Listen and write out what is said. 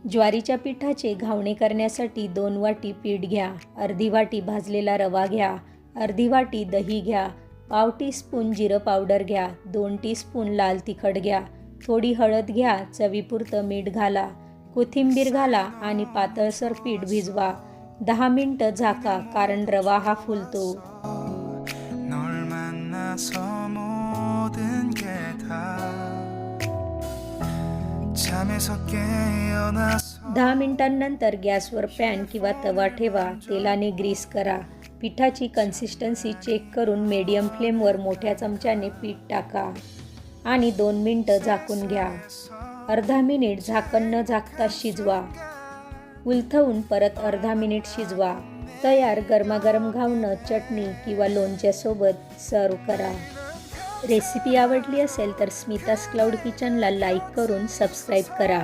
ज्वारीच्या पिठाचे घावणे करण्यासाठी 2 वाटी पीठ घ्या. अर्धी वाटी भाजलेला रवा घ्या. अर्धी वाटी दही घ्या. पाव टीस्पून जिरं पावडर घ्या. 2 टीस्पून लाल तिखट घ्या. थोडी हळद घ्या. चवीपुरतं मीठ घाला. कोथिंबीर घाला आणि पातळसर पीठ भिजवा. 10 मिनिटं झाका कारण रवा हा फुलतो. 10 मिनिटांनंतर गॅसवर पॅन किंवा तवा ठेवा. तेलाने ग्रीस करा. पिठाची कन्सिस्टन्सी चेक करून मीडियम फ्लेमवर मोठ्या चमच्याने पीठ टाका आणि 2 मिनिटं झाकून घ्या. अर्धा मिनिट झाकण न झाकता शिजवा. उलथवून परत अर्धा मिनिट शिजवा. तयार. गरमागरम घावणं चटणी किंवा लोणच्यासोबत सर्व करा. रेसिपी आवडली असेल तर स्मिताज क्लाउड किचनला लाईक करून सबस्क्राईब करा.